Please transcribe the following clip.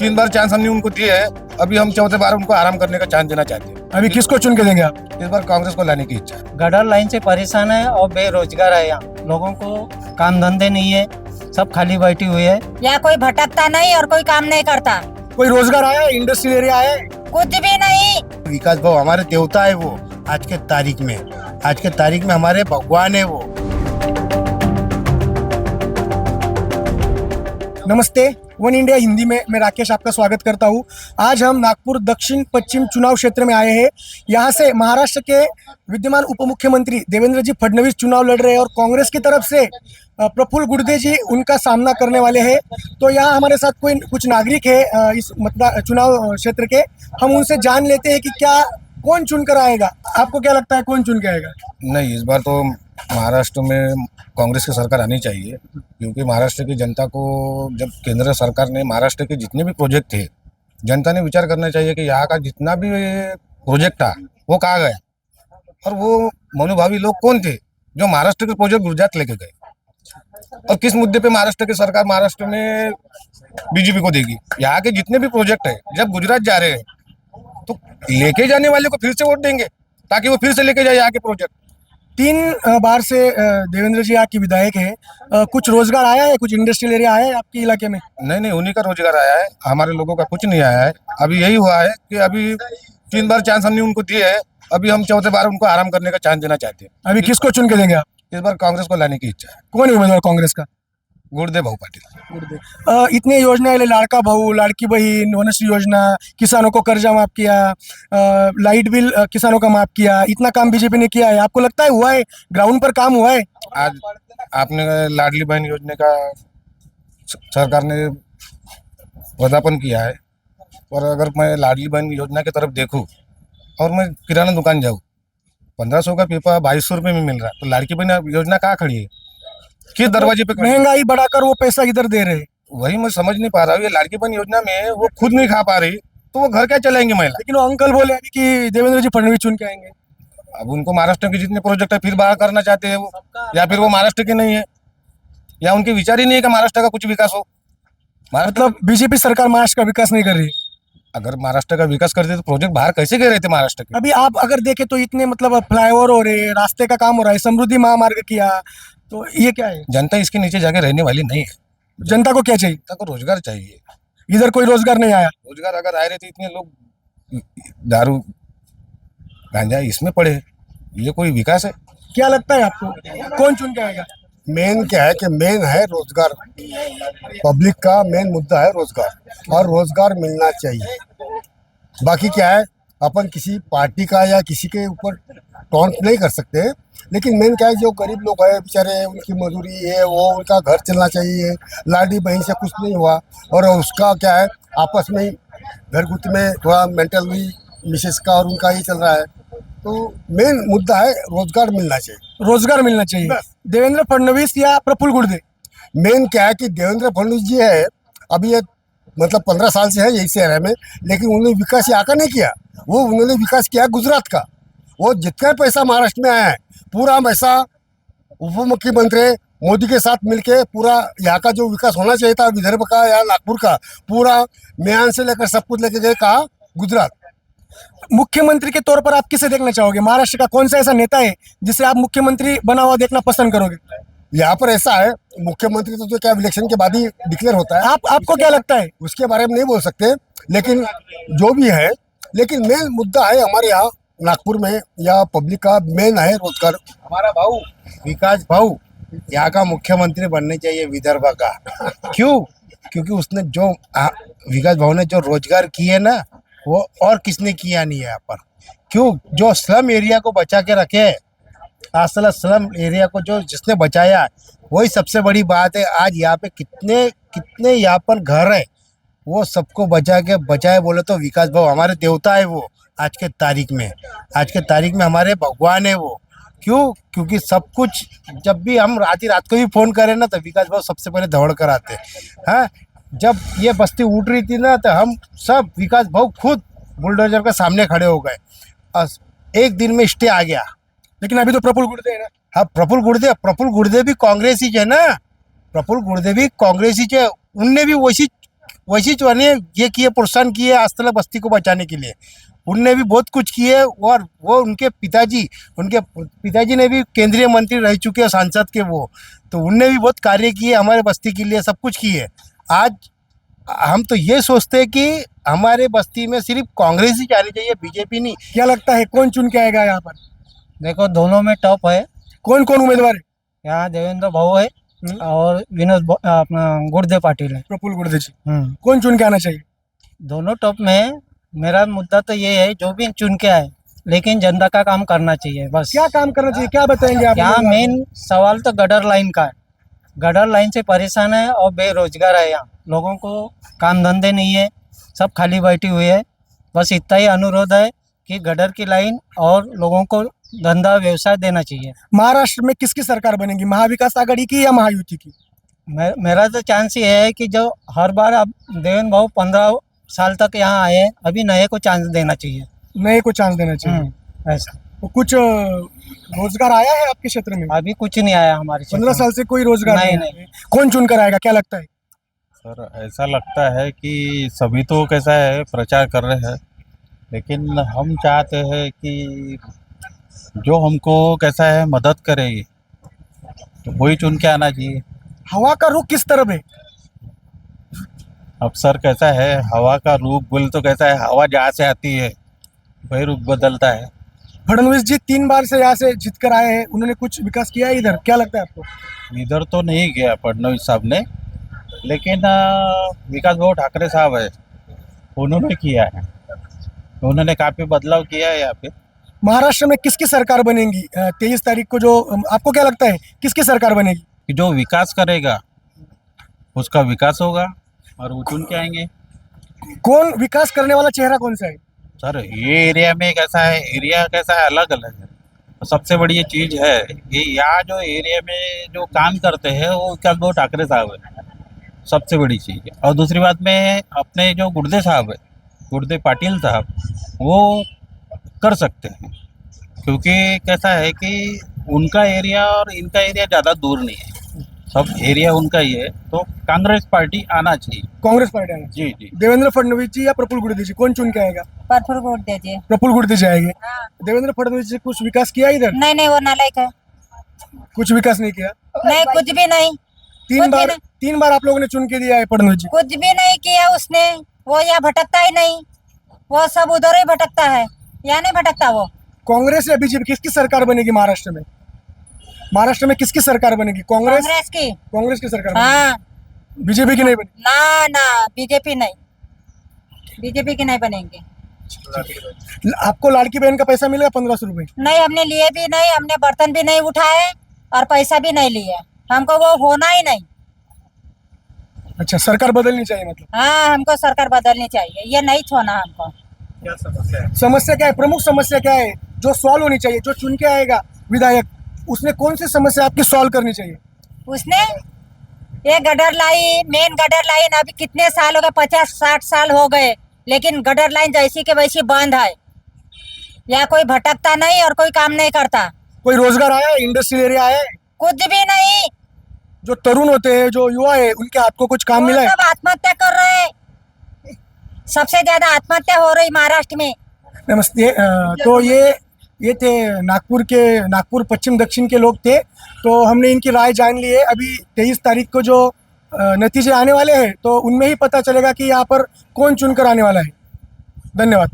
3 बार chance हमने उनको दिए है। अभी हम चौथे बार उनको आराम करने का चांस देना चाहते हैं। अभी किसको चुन के देंगे आप? इस बार कांग्रेस को लाने की इच्छा है। गटर लाइन से परेशान है और बेरोजगार है। यहाँ लोगों को काम धंधे नहीं है, सब खाली बैठी हुई है। यहाँ कोई भटकता नहीं और कोई काम नहीं करता। कोई रोजगार आया है? इंडस्ट्रियल एरिया आया है? कुछ भी नहीं। विकास भाव हमारे देवता है वो। आज के तारीख में हमारे भगवान है वो। नमस्ते, वन इंडिया हिंदी में मैं राकेश आपका स्वागत करता हूं। आज हम नागपुर दक्षिण पश्चिम चुनाव क्षेत्र में आए हैं। यहां से महाराष्ट्र के विद्यमान उप मुख्यमंत्री देवेंद्र जी फडणवीस चुनाव लड़ रहे हैं और कांग्रेस की तरफ से प्रफुल्ल गुर्दे जी उनका सामना करने वाले हैं। तो यहाँ हमारे साथ कुछ नागरिक है इस चुनाव क्षेत्र के। हम उनसे जान लेते हैं कि क्या कौन चुनकर आएगा। आपको क्या लगता है कौन चुन के आएगा? नहीं, इस बार तो महाराष्ट्र में कांग्रेस की सरकार आनी चाहिए, क्योंकि महाराष्ट्र की जनता को जब केंद्र सरकार ने महाराष्ट्र के जितने भी प्रोजेक्ट थे, जनता ने विचार करना चाहिए कि यहाँ का जितना भी प्रोजेक्ट था वो कहाँ गया, और वो मनोभावी लोग कौन थे जो महाराष्ट्र के प्रोजेक्ट गुजरात लेके गए, और किस मुद्दे पे महाराष्ट्र की सरकार महाराष्ट्र में बीजेपी को देगी। यहाँ के जितने भी प्रोजेक्ट है जब गुजरात जा रहे हैं तो लेके जाने वाले को फिर से वोट देंगे ताकि वो फिर से लेके जाए यहाँ के प्रोजेक्ट। 3 बार से देवेंद्र जी यहाँ की विधायक है। कुछ रोजगार आया है, कुछ इंडस्ट्रियल एरिया आया है आपके इलाके में? नहीं, उन्हीं का रोजगार आया है, हमारे लोगों का कुछ नहीं आया है। अभी यही हुआ है कि अभी 3 बार चांस हमने उनको दिए है। अभी हम चौथे बार उनको आराम करने का चांस देना चाहते हैं। अभी किसको चुन के देंगे आप? इस बार कांग्रेस को लाने की इच्छा है। कौन है उम्मीदवार कांग्रेस का? गुरुदेव भाऊ पाटिल। इतने योजना है, लाड़का भाऊ, लाड़की बहन, वनश्री योजना, किसानों को कर्जा माफ किया, लाइट बिल किसानों का माफ किया, इतना काम बीजेपी ने किया है। आपको लगता है हुआ है, ग्राउंड पर काम हुआ है? आज आपने लाडली बहन योजना का सरकार ने वर्धापन किया है, और अगर मैं लाडली बहन योजना की तरफ देखूं और मैं किराना दुकान जाऊं, 1500 का पीपा 2200 रुपये में मिल रहा है, तो लाड़की बहन योजना कहाँ खड़ी है? किस दरवाजे पे? महंगाई बढ़ाकर वो पैसा इधर दे रहे हैं। वही मैं समझ नहीं पा रहा हूँ। ये लाड़की बहन योजना में वो खुद नहीं खा पा रही तो वो घर क्या चलाएंगे महिला? लेकिन वो अंकल बोले अभी कि देवेंद्र जी फडणवीस चुन के आएंगे। अब उनको महाराष्ट्र के जितने प्रोजेक्ट है फिर बाहर करना चाहते हैं वो, या फिर वो महाराष्ट्र के नहीं है, या उनके विचार ही नहीं है कि महाराष्ट्र का कुछ विकास हो। मतलब बीजेपी सरकार महाराष्ट्र का विकास नहीं कर रही। अगर महाराष्ट्र का विकास करते तो प्रोजेक्ट बाहर कैसे गए रहते महाराष्ट्र के? अभी आप अगर देखें तो इतने मतलब फ्लाईओवर हो रहे, रास्ते का काम हो रहा है, समृद्धि महामार्ग किया, तो ये क्या है? जनता इसके नीचे जाके रहने वाली नहीं है। जनता को क्या चाहिए? जनता को रोजगार चाहिए। इधर कोई रोजगार नहीं आया। रोजगार अगर आए रहे तो इतने लोग दारू गांजा इसमें पड़े, ये कोई विकास है? क्या लगता है आपको कौन चुन के आएगा? मेन क्या है कि मेन है रोजगार। पब्लिक का मेन मुद्दा है रोजगार, और रोजगार मिलना चाहिए। बाकी क्या है, अपन किसी पार्टी का या किसी के ऊपर टॉन्ट नहीं कर सकते, लेकिन मेन क्या है, जो गरीब लोग हैं बेचारे, उनकी मजदूरी है, वो उनका घर चलना चाहिए। लाडी बहन से कुछ नहीं हुआ, और उसका क्या है, आपस में ही घर गुट में थोड़ा मेंटली मिसेस का और उनका ही चल रहा है। तो मेन मुद्दा है रोजगार मिलना चाहिए। रोजगार मिलना चाहिए। देवेंद्र फडणवीस या प्रफुल्ल गुर्दे? मेन क्या है कि देवेंद्र फडणवीस जी है, अभी ये मतलब 15 साल से है यही शहर में, लेकिन उन्होंने विकास यहाँ का नहीं किया। वो उन्होंने विकास किया गुजरात का। वो जितना पैसा महाराष्ट्र में आया है, पूरा पैसा उप मुख्यमंत्री मोदी के साथ मिलके पूरा यहाँ का जो विकास होना चाहिए था विदर्भ का या नागपुर का, पूरा म्यान से लेकर सब कुछ लेके गए कहा गुजरात। मुख्यमंत्री के तौर पर आप किसे देखना चाहोगे? महाराष्ट्र का कौन सा ऐसा नेता है जिसे आप मुख्यमंत्री बना हुआ देखना पसंद करोगे? यहाँ पर ऐसा है, मुख्यमंत्री तो क्या इलेक्शन के बाद ही डिक्लेयर होता है। आपको क्या लगता है? उसके बारे में नहीं बोल सकते, लेकिन जो भी है, लेकिन मेन मुद्दा है हमारे यहाँ नागपुर में या पब्लिक का मेन है रोजगार। हमारा भाऊ विकास भाऊ यहाँ का मुख्यमंत्री बनने चाहिए विदर्भ का। क्यों? क्योंकि उसने जो विकास भाऊ ने जो रोजगार किए ना, वो और किसने किया नहीं है यहाँ पर। क्यों? जो स्लम एरिया को बचा के रखे, असल स्लम एरिया को जो जिसने बचाया, वही सबसे बड़ी बात है। आज यहाँ पे कितने यहाँ पर घर है, वो सबको बचाए बोले तो विकास भाऊ हमारे देवता है वो। आज के तारीख में हमारे भगवान है वो। क्यों? क्योंकि सब कुछ, जब भी हम आधी रात को भी फोन करें ना, तो विकास भाऊ सबसे पहले दौड़ कर आते हैं। हाँ, जब ये बस्ती उठ रही थी ना, तो हम सब विकास भाऊ खुद बुलडोजर के सामने खड़े हो गए। एक दिन में स्टे आ गया। लेकिन अभी तो प्रफुल्ल गुर्दे है ना। हाँ, प्रफुल्ल गुर्दे भी कांग्रेस ही है ना। प्रफुल्ल गुर्दे भी कांग्रेस ही है। उनने भी वैसे ने ये किए, प्रोत्साहन किए अस्तला बस्ती को बचाने के लिए। उनने भी बहुत कुछ किए और वो उनके पिताजी ने भी केंद्रीय मंत्री रह चुके हैं, सांसद के वो, तो उनने भी बहुत कार्य किए हमारे बस्ती के लिए, सब कुछ किए। आज हम तो ये सोचते हैं कि हमारे बस्ती में सिर्फ कांग्रेस ही जानी चाहिए, बीजेपी नहीं। क्या लगता है कौन चुन के आएगा यहाँ पर? देखो दोनों में टॉप है। कौन कौन उम्मीदवार है? यहाँ देवेंद्र भाऊ है और अपना गुरुदेव पाटिल है। प्रफुल्ल गुर्दे जी, कौन चुन के आना चाहिए? दोनों टॉप में है। मेरा मुद्दा तो ये है, जो भी चुन के आए लेकिन जनता का काम करना चाहिए बस। क्या काम करना चाहिए, क्या बताएंगे आप? यहाँ मेन सवाल तो गटर लाइन का है। गटर लाइन से परेशान है और बेरोजगार है। यहाँ लोगों को काम धंधे नहीं है, सब खाली बैठी हुई है। बस इतना ही अनुरोध है कि गटर की लाइन और लोगों को धंधा व्यवसाय देना चाहिए। महाराष्ट्र में किसकी सरकार बनेगी, महाविकास आघाड़ी की या महायुति की? मेरा तो चांस ये है कि जो हर बार अब देवेंद्र भाऊ 15 साल तक यहाँ आए हैं, अभी नए को चांस देना चाहिए। नए को चांस देना चाहिए। ऐसा तो कुछ रोजगार आया है आपके क्षेत्र में? अभी कुछ नहीं आया हमारे क्षेत्र 15 में। साल से कोई रोजगार नहीं, नहीं है। कौन चुनकर आएगा, क्या लगता है? सर ऐसा लगता है कि सभी तो कैसा है प्रचार कर रहे हैं, लेकिन हम चाहते हैं कि जो हमको कैसा है मदद करेगी तो वही चुन के आना चाहिए। हवा का रुख किस तरफ है? अब सर कैसा है, हवा का रूप बोल तो कैसा है, हवा जहाँ से आती है वही रूप बदलता है। फडणवीस जी 3 बार से यहाँ से जीत कर आए हैं, उन्होंने कुछ विकास किया है इधर, क्या लगता है आपको? इधर तो नहीं गया फडणवीस साहब ने, लेकिन विकास भाऊ ठाकरे साहब है, उन्होंने किया है। उन्होंने काफ़ी बदलाव किया है यहाँ पे। महाराष्ट्र में किसकी सरकार बनेगी 23 तारीख को? जो आपको क्या लगता है किसकी सरकार बनेगी? कि जो विकास करेगा उसका विकास होगा और वो चुन के आएंगे। कौन विकास करने वाला चेहरा कौन सा है? सर ये एरिया में कैसा है, एरिया कैसा है अलग अलग है। तो सबसे बड़ी ये चीज़ है कि यहाँ जो एरिया में जो काम करते हैं वो विकास भाऊ ठाकरे साहब है, सबसे बड़ी चीज़ है। और दूसरी बात में अपने जो गुर्दे साहब है, गुरुदेव पाटिल साहब, वो कर सकते हैं, क्योंकि कैसा है कि उनका एरिया और इनका एरिया ज़्यादा दूर नहीं है, सब एरिया उनका ही है। तो कांग्रेस पार्टी आना चाहिए। कांग्रेस पार्टी आएगी। जी जी। देवेंद्र फडणवीस जी या प्रफुल्ल गुर्दे जी, कौन चुन के आएगा? प्रफुल्ल वोट दीजिए। प्रफुल्ल गुर्दे जी आएंगे। हाँ। देवेंद्र फडणवीस जी कुछ विकास किया इधर? नहीं नहीं, वो नालायक है। कुछ विकास नहीं किया। नहीं, कुछ भी नहीं। तीन बार आप लोगों ने चुन के दिया है फडणवीस जी। कुछ भी नहीं किया उसने। वो यहाँ भटकता ही नहीं, वो सब उधर ही भटकता है, यहाँ नहीं भटकता वो। कांग्रेस या बीजेपी, किसकी सरकार बनेगी महाराष्ट्र में? महाराष्ट्र में किसकी सरकार बनेगी? कांग्रेस की सरकार बनेगी। हाँ। बीजेपी की नहीं बनेगी? ना ना, बीजेपी नहीं, बीजेपी की नहीं बनेंगे। आपको लाड़की बहन का पैसा मिलेगा 1500 रुपए? नहीं, हमने लिए भी नहीं, हमने बर्तन भी नहीं उठाए और पैसा भी नहीं लिए। हमको वो होना ही नहीं। अच्छा, सरकार बदलनी चाहिए मतलब? हाँ, हमको सरकार बदलनी चाहिए, ये नहीं छोड़ना हमको। समस्या क्या है, प्रमुख समस्या क्या है जो सॉल्व होनी चाहिए? जो चुन के आएगा विधायक, उसने कौन सी समस्या आपकी सॉल्व करनी चाहिए? उसने ये gutter line, main gutter line अभी कितने साल हो गए, 50-60 साल हो गए, लेकिन गटर लाइन जैसी के वैसी बंद है। या कोई भटकता नहीं और कोई काम नहीं करता। कोई रोजगार आया है, इंडस्ट्रियल एरिया आया है? कुछ भी नहीं। जो तरुण होते हैं, जो युवा है, उनके हाथ को कुछ काम वो मिला है? सब आत्महत्या कर रहे हैं, सबसे ज्यादा आत्महत्या हो रही महाराष्ट्र में। नमस्ते। तो ये थे नागपुर पश्चिम दक्षिण के लोग थे, तो हमने इनकी राय जान ली है। अभी 23 तारीख को जो नतीजे आने वाले हैं तो उनमें ही पता चलेगा कि यहाँ पर कौन चुनकर आने वाला है। धन्यवाद।